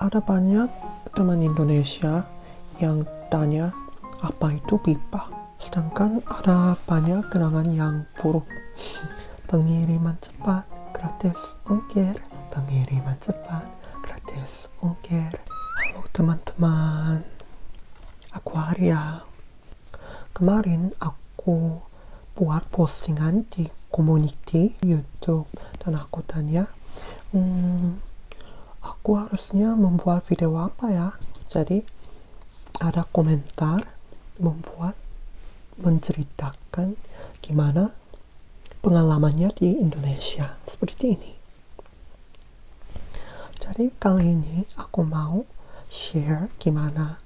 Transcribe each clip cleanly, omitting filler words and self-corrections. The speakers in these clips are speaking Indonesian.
Ada banyak teman Indonesia yang tanya apa itu pipa. Sedangkan ada banyak kenangan yang buruk. Pengiriman cepat, gratis ongkir. Pengiriman cepat, gratis ongkir. Halo teman-teman, aku Arya. Kemarin aku buat postingan di community YouTube dan aku tanya, aku harusnya membuat video apa ya? Jadi ada komentar menceritakan gimana pengalamannya di Indonesia seperti ini. Jadi kali ini aku mau share gimana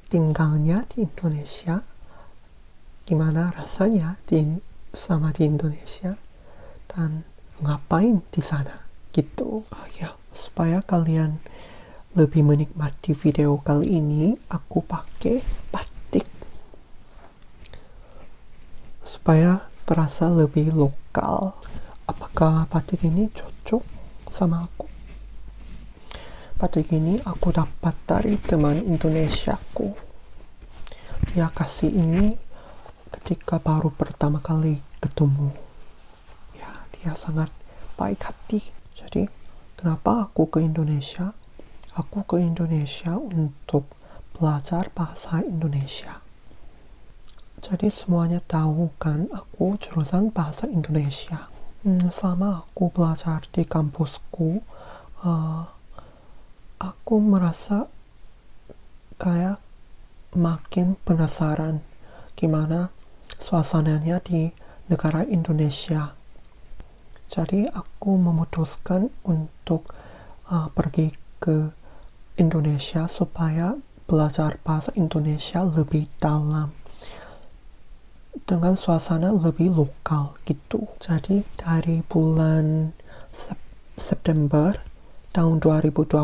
tinggalnya di Indonesia, gimana rasanya sama di Indonesia, dan ngapain di sana gitu. Supaya kalian lebih menikmati video kali ini, aku pakai batik supaya terasa lebih lokal. Apakah batik ini cocok sama aku? Batik ini aku dapat dari teman Indonesiaku. Dia kasih ini ketika baru pertama kali ketemu. Ya, dia sangat baik hati. Jadi kenapa aku ke Indonesia? Aku ke Indonesia untuk belajar bahasa Indonesia. Jadi semuanya tahu kan, aku jurusan bahasa Indonesia. Selama aku belajar di kampusku, aku merasa kayak makin penasaran gimana suasananya di negara Indonesia. Jadi aku memutuskan untuk pergi ke Indonesia supaya belajar bahasa Indonesia lebih dalam dengan suasana lebih lokal gitu. Jadi dari bulan September tahun 2022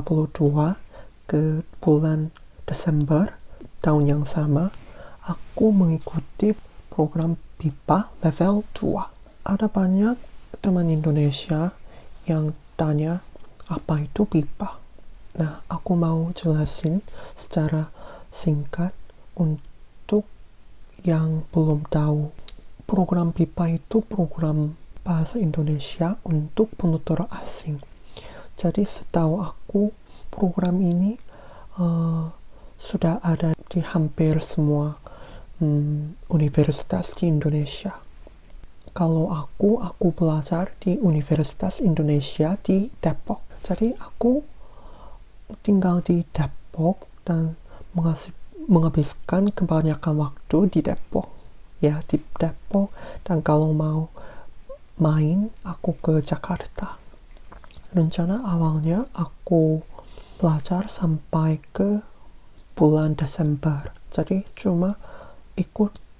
ke bulan Desember tahun yang sama, aku mengikuti program PIPA level 2. Ada banyak teman Indonesia yang tanya apa itu PIPA. Nah, aku mau jelasin secara singkat untuk yang belum tahu. Program PIPA itu program bahasa Indonesia untuk penutur asing. Jadi setahu aku program ini sudah ada di hampir semua universitas di Indonesia. Kalau aku belajar di Universitas Indonesia di Depok. Jadi aku tinggal di Depok dan menghabiskan kebanyakan waktu di Depok. Ya, di Depok. Dan kalau mau main, aku ke Jakarta. Rencana awalnya aku belajar sampai ke bulan Desember. Jadi cuma ikut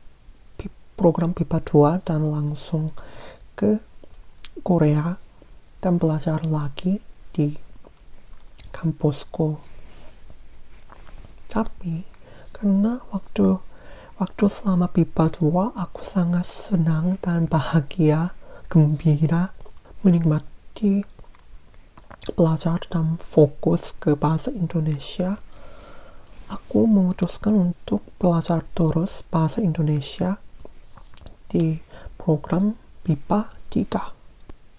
program PIPA 2 dan langsung ke Korea dan belajar lagi di kampusku. Tapi karena waktu selama PIPA 2 aku sangat senang dan bahagia, gembira, menikmati belajar dan fokus ke bahasa Indonesia. Aku memutuskan untuk belajar terus bahasa Indonesia di program PIPA 3.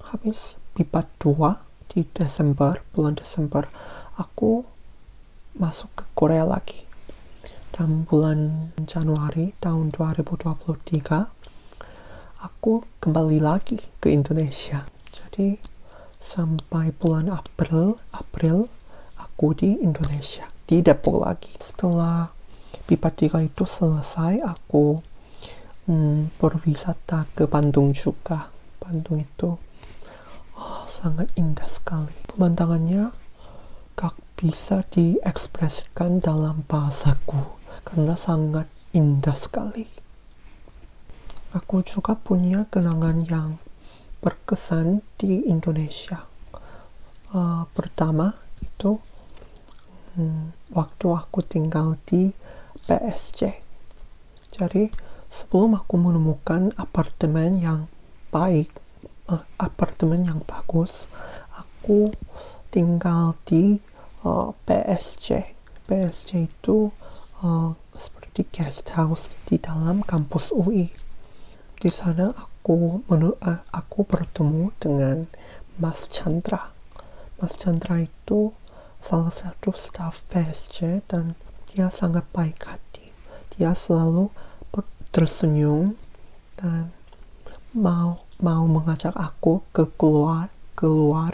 Habis PIPA 2 di bulan Desember, aku masuk ke Korea lagi. Dan bulan Januari tahun 2023, aku kembali lagi ke Indonesia. Jadi sampai bulan April aku di Indonesia, di Depok lagi. Setelah PIPA 3 itu selesai, aku berwisata ke Bandung juga. Bandung itu sangat indah sekali. Pemandangannya gak bisa diekspresikan dalam bahasaku karena sangat indah sekali. Aku juga punya kenangan yang berkesan di Indonesia. Pertama itu waktu aku tinggal di PSC. Jadi sebelum aku menemukan apartemen yang bagus, aku tinggal di PSC. PSC itu seperti guest house di dalam kampus UI. Di sana aku bertemu dengan Mas Chandra. Mas Chandra itu salah satu staf PSC dan dia sangat baik hati. Dia selalu tersenyum dan mau mengajak aku keluar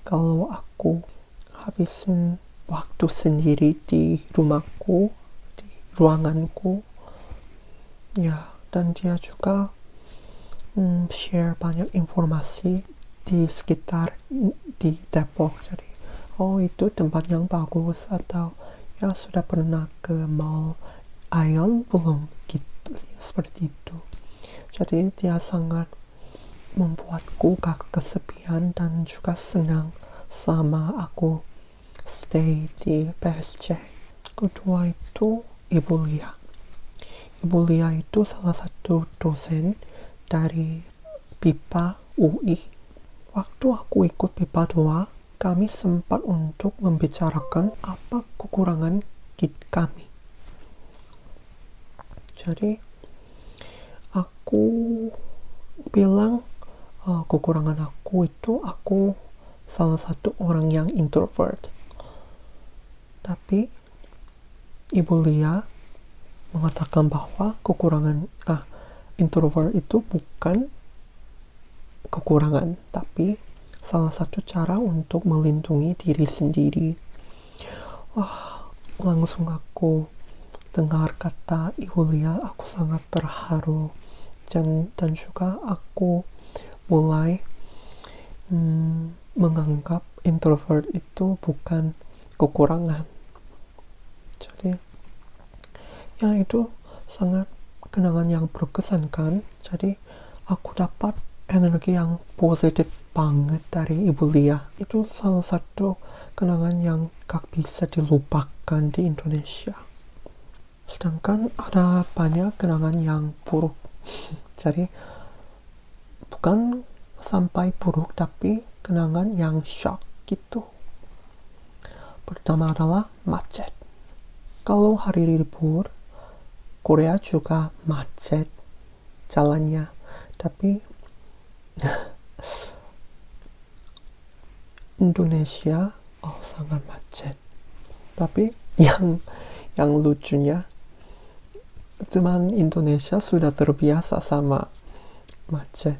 kalau aku habisin waktu sendiri di rumahku, di ruanganku. Ya, dan dia juga share banyak informasi di sekitar di Depok. Jadi, itu tempat yang bagus, atau ya sudah pernah ke Mall Ion belum, gitu, seperti itu. Jadi dia sangat membuatku gak kesepian dan juga senang sama aku stay di PSC. Kedua itu Ibu Lia. Ibu Lia itu salah satu dosen dari BIPA UI. Waktu aku ikut BIPA 2, kami sempat untuk membicarakan apa kekurangan kami. Jadi aku bilang kekurangan aku itu aku salah satu orang yang introvert. Tapi Ibu Lia mengatakan bahwa kekurangan introvert itu bukan kekurangan, tapi salah satu cara untuk melindungi diri sendiri. Langsung aku dengar kata Ibu Lia, aku sangat terharu, dan juga aku mulai menganggap introvert itu bukan kekurangan. Jadi ya itu sangat kenangan yang berkesan kan. Jadi aku dapat energi yang positif banget dari Ibu Lia. Itu salah satu kenangan yang gak bisa dilupakan di Indonesia. Sedangkan ada banyak kenangan yang buruk. Jadi bukan sampai buruk, tapi kenangan yang shock gitu. Pertama adalah macet. Kalau hari libur, Korea juga macet jalannya, tapi Indonesia sangat macet. Tapi yang lucunya, teman Indonesia sudah terbiasa sama macet.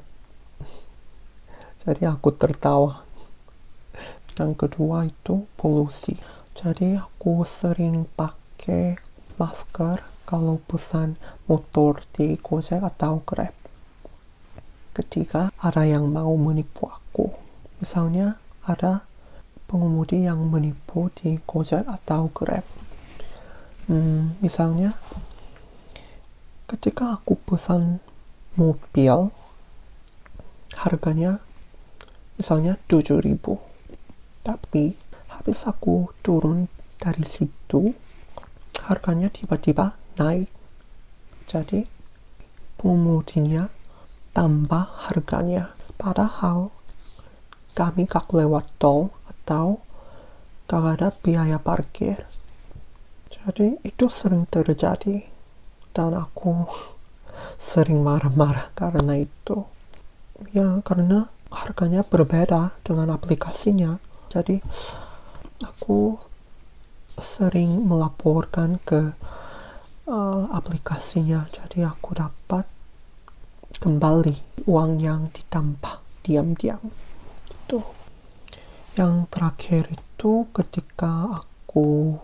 Jadi aku tertawa. Yang kedua itu polusi. Jadi aku sering pakai masker kalau pesan motor di Gojek atau Grab. Ketika ada yang mau menipu aku, misalnya ada pengemudi yang menipu di Gojek atau Grab. Misalnya ketika aku pesan mobil, harganya misalnya 7.000, tapi habis aku turun dari situ, harganya tiba-tiba naik. Jadi pengemudinya tambah harganya, padahal kami gak lewat tol atau gak ada biaya parkir. Jadi itu sering terjadi dan aku sering marah-marah karena itu. Ya, karena harganya berbeda dengan aplikasinya. Jadi aku sering melaporkan ke aplikasinya. Jadi aku dapat kembali uang yang ditambah diam-diam. Itu. Yang terakhir itu ketika aku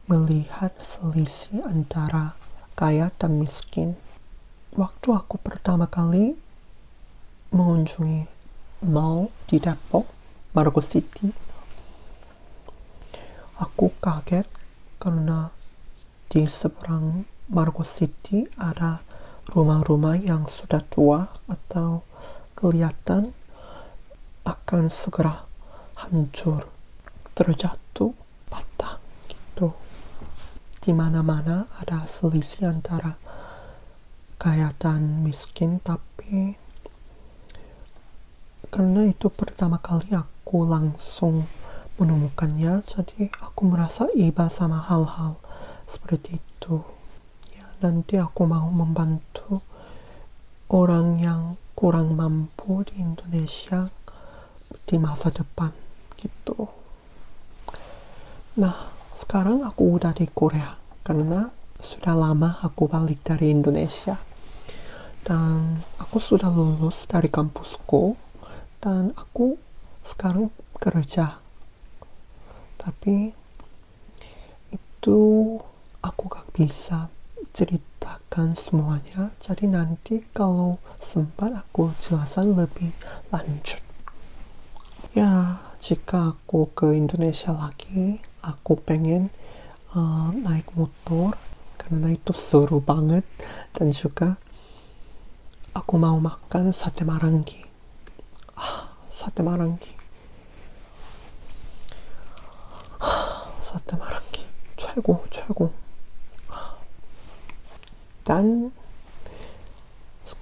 melihat selisih antara kaya dan miskin. Waktu aku pertama kali mengunjungi mall di Depok, Margo City, aku kaget karena di seberang Margo City ada rumah-rumah yang sudah tua atau kelihatan akan segera hancur, terjatuh, patah gitu. Di mana-mana ada selisih antara kaya dan miskin, tapi karena itu pertama kali aku langsung menemukannya, jadi aku merasa iba sama hal-hal seperti itu. Ya, nanti aku mau membantu orang yang kurang mampu di Indonesia di masa depan gitu. Nah, sekarang aku udah di Korea karena sudah lama aku balik dari Indonesia. Dan aku sudah lulus dari kampusku dan aku sekarang kerja. Tapi itu aku gak bisa ceritakan semuanya, jadi nanti kalau sempat aku jelasin lebih lanjut. Ya, jika aku ke Indonesia lagi, aku pengen naik motor karena itu seru banget, dan juga aku mau makan sate Marangi. Sate Marangi 최고. Dan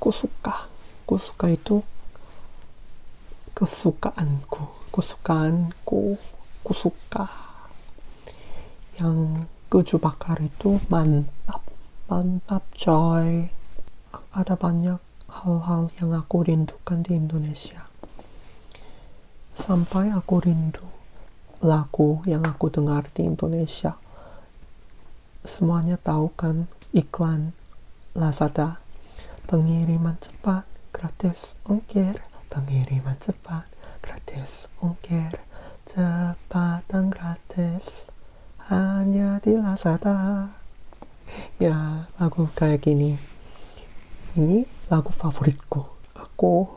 kusuka itu kesukaanku. Kusuka yang keju bakar itu mantap coy. Ada banyak hal-hal yang aku rindukan di Indonesia, sampai aku rindu lagu yang aku dengar di Indonesia. Semuanya tahu kan iklan Lazada, pengiriman cepat gratis ongkir, pengiriman cepat gratis ongkir, cepat dan gratis hanya di Lazada. Ya, lagu kayak gini, ini lagu favoritku. Aku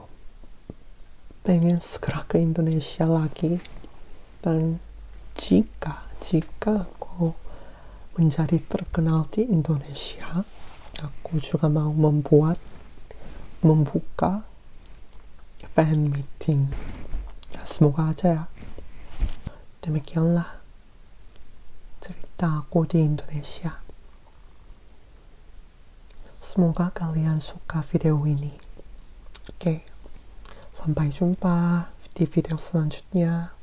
pengen segera ke Indonesia lagi, dan jika aku menjadi terkenal di Indonesia, aku juga mau membuka fan meeting. Ya, semoga aja ya. Demikianlah cerita aku di Indonesia. Semoga kalian suka video ini. Oke, sampai jumpa di video selanjutnya.